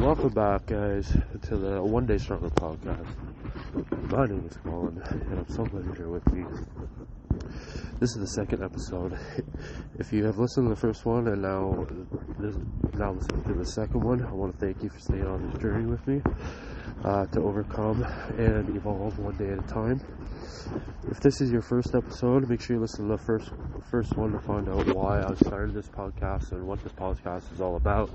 Welcome back, guys, to the One Day Stronger podcast. My name is Colin, and I'm so glad you're here with me. This is the second episode. If you have listened to the first one and now listening to the second one, I want to thank you for staying on this journey with me to overcome and evolve one day at a time. If this is your first episode, make sure you listen to the first one to find out why I started this podcast and what this podcast is all about.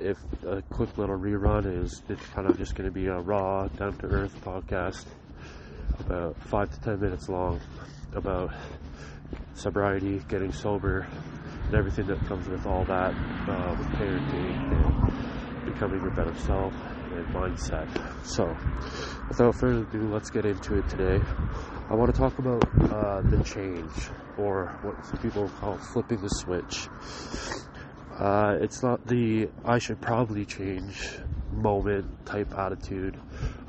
If a quick little rerun it's kind of just going to be a raw, down-to-earth podcast, about 5 to 10 minutes long, about sobriety, getting sober, and everything that comes with all that, with parenting and becoming your better self and mindset. So, without further ado, let's get into it today. I want to talk about the change, or what some people call flipping the switch. It's not the I should probably change moment type attitude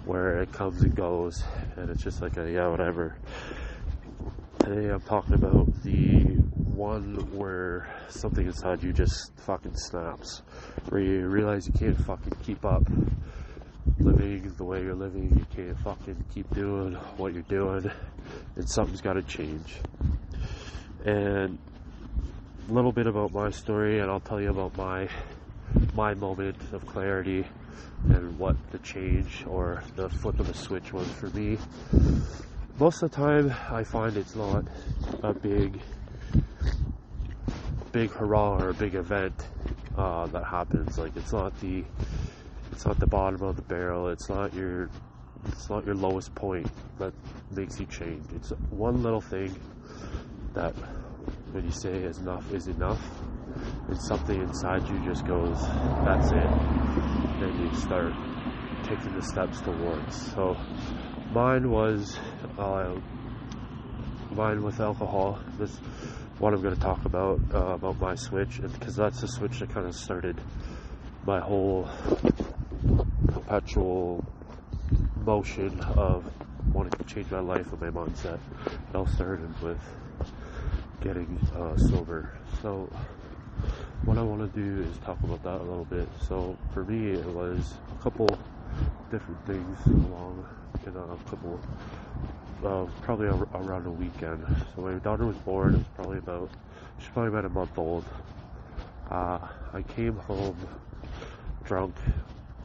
where it comes and goes and it's just like whatever. Today I'm talking about the one where something inside you just fucking snaps, where you realize you can't fucking keep up living the way you're living, you can't fucking keep doing what you're doing, and something's got to change. And a little bit about my story, and I'll tell you about my moment of clarity and what the change or the flip of the switch was for me. Most of the time I find it's not a big hurrah or a big event that happens. Like it's not the bottom of the barrel, it's not your lowest point that makes you change. It's one little thing that when you say enough is enough, and something inside you just goes, that's it, then you start taking the steps towards. So mine was with alcohol. This is what I'm going to talk about my switch, because that's the switch that kind of started my whole perpetual motion of wanting to change my life and my mindset. It all started with getting sober. So what I want to do is talk about that a little bit. So for me, it was a couple different things along in a couple probably around a weekend. So my daughter was born. It was she's probably about a month old. I came home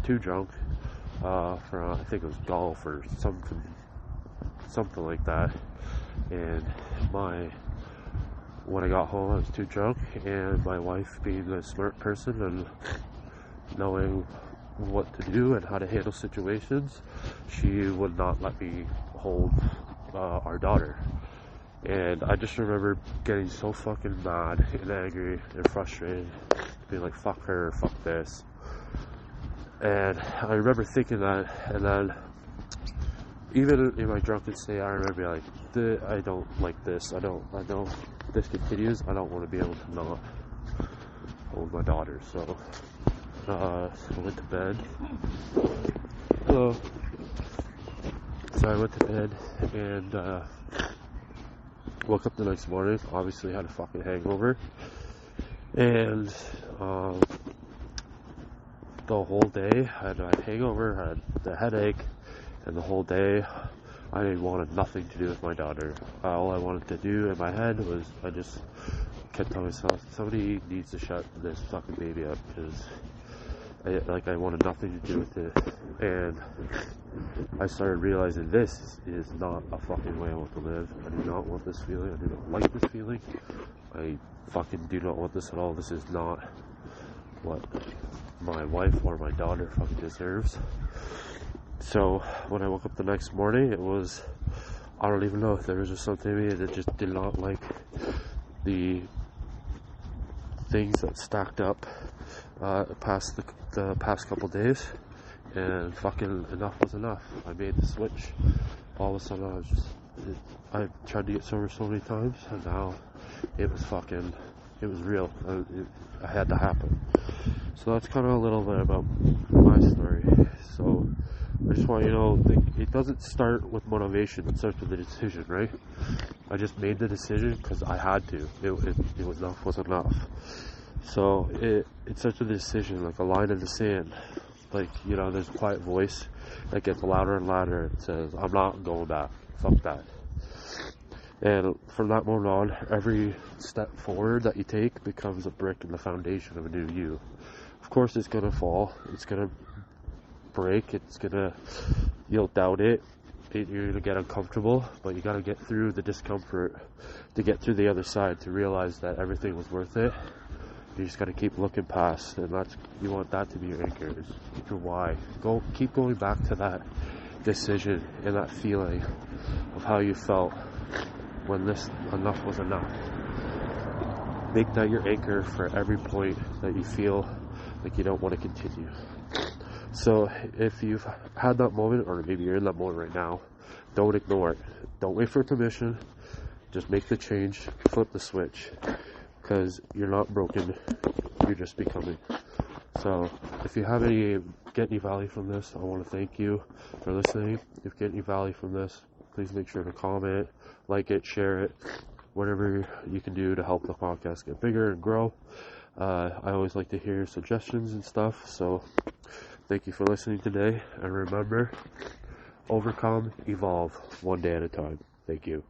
too drunk for I think it was golf or something like that. And when I got home, I was too drunk, and my wife, being a smart person and knowing what to do and how to handle situations, she would not let me hold our daughter. And I just remember getting so fucking mad and angry and frustrated, being like, fuck her, fuck this. And I remember thinking that, and then even in my drunken state, I remember being like, I don't like this. I know this continues, I don't want to be able to not hold my daughter. So I went to bed. So I went to bed and woke up the next morning. Obviously had a fucking hangover, and the whole day I had a hangover, I had the headache, and the whole day I wanted nothing to do with my daughter. All I wanted to do in my head was I just kept telling myself, somebody needs to shut this fucking baby up, because I wanted nothing to do with it. And I started realizing this is not a fucking way I want to live. I do not want this feeling. I do not like this feeling. I fucking do not want this at all. This is not what my wife or my daughter fucking deserves. So when I woke up the next morning, I don't even know if there was just something in me that just did not like the things that stacked up past the past couple days, and fucking enough was enough. I made the switch. All of a sudden I tried to get sober so many times, and now it was real. It had to happen. So that's kind of a little bit about my story. So I just want you to know, it doesn't start with motivation, it starts with a decision, right? I just made the decision because I had to. It was enough was enough. So it's such a decision, like a line in the sand. Like, there's a quiet voice that gets louder and louder. It says, I'm not going back. Fuck that. And from that moment on, every step forward that you take becomes a brick in the foundation of a new you. Of course, it's going to fall. It's going to break. You'll doubt it. You're going to get uncomfortable, but you got to get through the discomfort to get through the other side to realize that everything was worth it. You just got to keep looking past, and you want that to be your anchor, is your why. Keep going back to that decision and that feeling of how you felt when this enough was enough. Make that your anchor for every point that you feel like you don't want to continue. So if you've had that moment, or maybe you're in that moment right now, don't ignore it. Don't wait for permission. Just make the change, flip the switch, because you're not broken, you're just becoming. So if you get any value from this, I want to thank you for listening. If you get any value from this, please make sure to comment, like it, share it, whatever you can do to help the podcast get bigger and grow. I always like to hear your suggestions and stuff, so thank you for listening today, and remember, overcome, evolve, one day at a time. Thank you.